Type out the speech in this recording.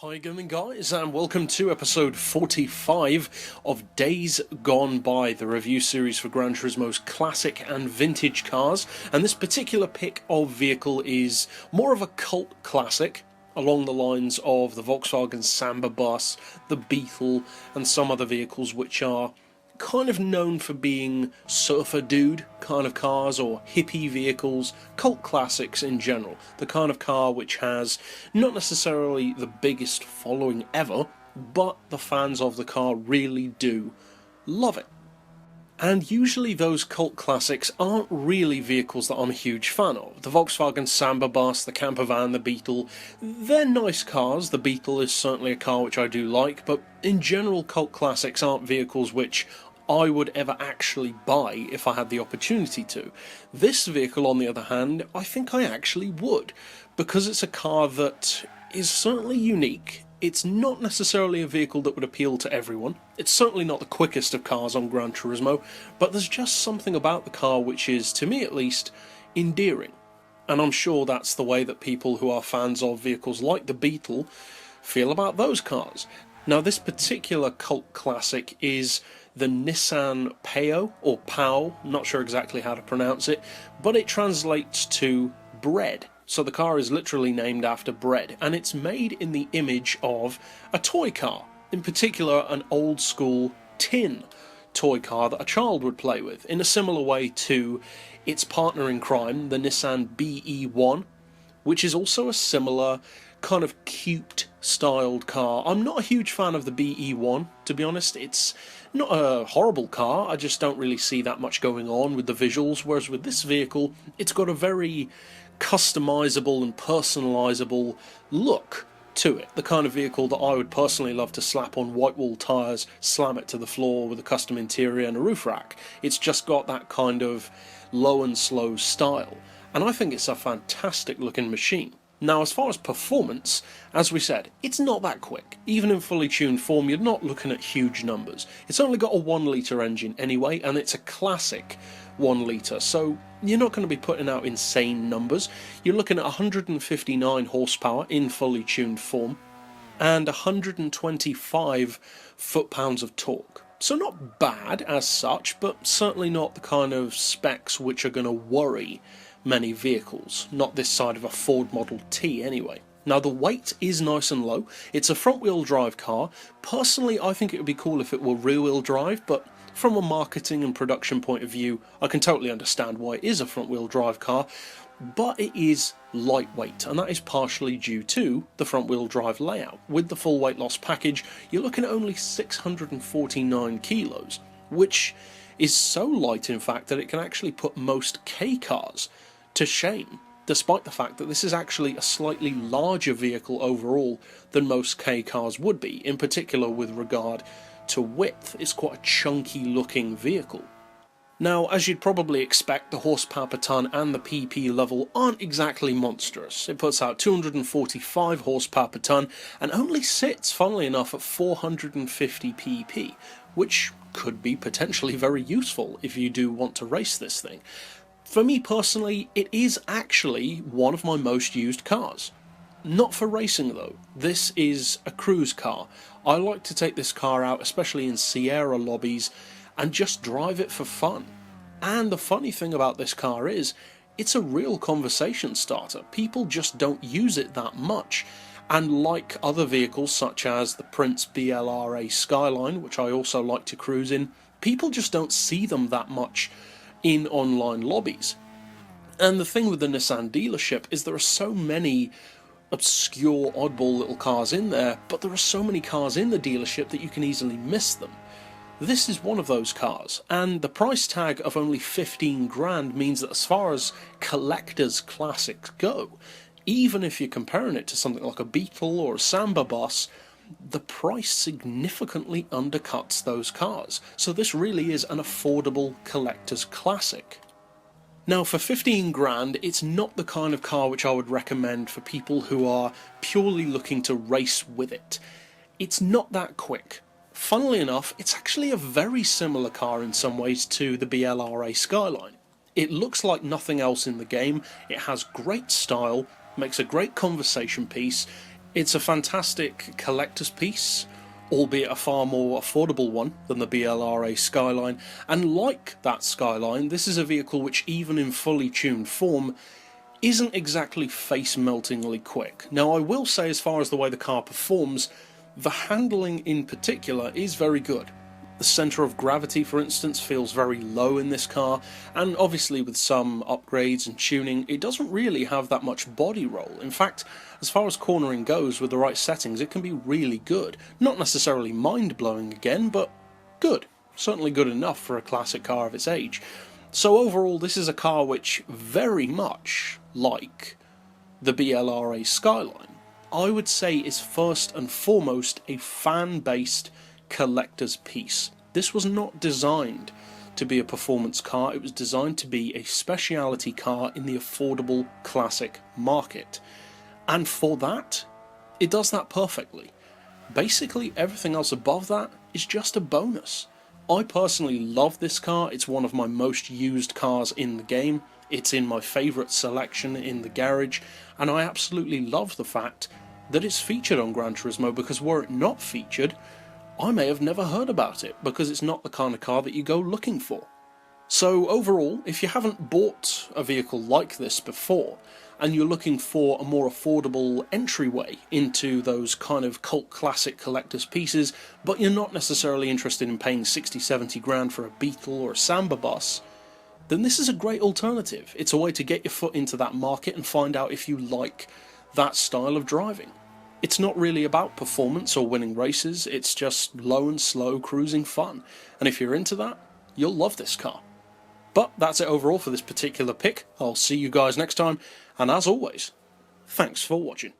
Hi gaming guys, and welcome to episode 45 of Days Gone By, the review series for Gran Turismo's classic and vintage cars. And this particular pick of vehicle is more of a cult classic, along the lines of the Volkswagen Samba bus, the Beetle, and some other vehicles which are kind of known for being surfer dude kind of cars or hippie vehicles, cult classics in general. The kind of car which has not necessarily the biggest following ever, but the fans of the car really do love it. And usually those cult classics aren't really vehicles that I'm a huge fan of. The Volkswagen Samba bus, the camper van, the Beetle, they're nice cars. The Beetle is certainly a car which I do like, but in general cult classics aren't vehicles which I would ever actually buy if I had the opportunity to. This vehicle, on the other hand, I think I actually would, because it's a car that is certainly unique. It's not necessarily a vehicle that would appeal to everyone. It's certainly not the quickest of cars on Gran Turismo, but there's just something about the car which is, to me at least, endearing. And I'm sure that's the way that people who are fans of vehicles like the Beetle feel about those cars. Now, this particular cult classic is the Nissan PAO, or PAO, not sure exactly how to pronounce it, but it translates to bread. So the car is literally named after bread, and it's made in the image of a toy car, in particular an old school tin toy car that a child would play with, in a similar way to its partner in crime, the Nissan BE1, which is also a similar kind of cute styled car. I'm not a huge fan of the BE1, to be honest. It's not a horrible car, I just don't really see that much going on with the visuals, whereas with this vehicle, it's got a very customizable and personalizable look to it. The kind of vehicle that I would personally love to slap on white wall tyres, slam it to the floor with a custom interior and a roof rack. It's just got that kind of low and slow style, and I think it's a fantastic looking machine. Now, as far as performance, as we said, it's not that quick. Even in fully tuned form, you're not looking at huge numbers. It's only got a 1 litre engine anyway, and it's a classic 1 litre, so you're not going to be putting out insane numbers. You're looking at 159 horsepower in fully tuned form, and 125 foot-pounds of torque. So not bad as such, but certainly not the kind of specs which are going to worry many vehicles, not this side of a Ford Model T anyway. Now, the weight is nice and low. It's a front-wheel drive car. Personally, I think it would be cool if it were rear-wheel drive, but from a marketing and production point of view, I can totally understand why it is a front-wheel drive car, but it is lightweight, and that is partially due to the front-wheel drive layout. With the full weight loss package, you're looking at only 649 kilos, which is so light, in fact, that it can actually put most K cars to shame, despite the fact that this is actually a slightly larger vehicle overall than most K cars would be, in particular with regard to width. It's quite a chunky looking vehicle. Now, as you'd probably expect, the horsepower per tonne and the PP level aren't exactly monstrous. It puts out 245 horsepower per tonne and only sits, funnily enough, at 450 PP, which could be potentially very useful if you do want to race this thing. For me personally, it is actually one of my most used cars. Not for racing though. This is a cruise car. I like to take this car out, especially in Sierra lobbies, and just drive it for fun. And the funny thing about this car is, it's a real conversation starter. People just don't use it that much. And like other vehicles such as the Prince BLRA Skyline, which I also like to cruise in, people just don't see them that much in online lobbies. And the thing with the Nissan dealership is there are so many obscure, oddball little cars in there, but there are so many cars in the dealership that you can easily miss them. This is one of those cars, and the price tag of only 15 grand means that as far as collector's classics go, even if you're comparing it to something like a Beetle or a Samba bus, the price significantly undercuts those cars. So this really is an affordable collector's classic. Now, for 15 grand, it's not the kind of car which I would recommend for people who are purely looking to race with it. It's not that quick. Funnily enough, it's actually a very similar car in some ways to the BLRA Skyline. It looks like nothing else in the game, it has great style, makes a great conversation piece, It's a fantastic collector's piece, albeit a far more affordable one than the BLRA Skyline, and like that Skyline, this is a vehicle which, even in fully tuned form, isn't exactly face-meltingly quick. Now, I will say, as far as the way the car performs, the handling in particular is very good. The centre of gravity, for instance, feels very low in this car, and obviously with some upgrades and tuning, it doesn't really have that much body roll. In fact, as far as cornering goes, with the right settings, it can be really good. Not necessarily mind-blowing again, but good. Certainly good enough for a classic car of its age. So overall, this is a car which, very much like the BLRA Skyline, I would say is first and foremost a fan-based collector's piece. This was not designed to be a performance car, it was designed to be a speciality car in the affordable classic market. And for that, it does that perfectly. Basically, everything else above that is just a bonus. I personally love this car, it's one of my most used cars in the game, it's in my favourite selection in the garage, and I absolutely love the fact that it's featured on Gran Turismo, because were it not featured, I may have never heard about it, because it's not the kind of car that you go looking for. So overall, if you haven't bought a vehicle like this before, and you're looking for a more affordable entryway into those kind of cult classic collector's pieces, but you're not necessarily interested in paying 60-70 grand for a Beetle or a Samba bus, then this is a great alternative. It's a way to get your foot into that market and find out if you like that style of driving. It's not really about performance or winning races, it's just low and slow cruising fun, and if you're into that, you'll love this car. But that's it overall for this particular pick. I'll see you guys next time, and as always, thanks for watching.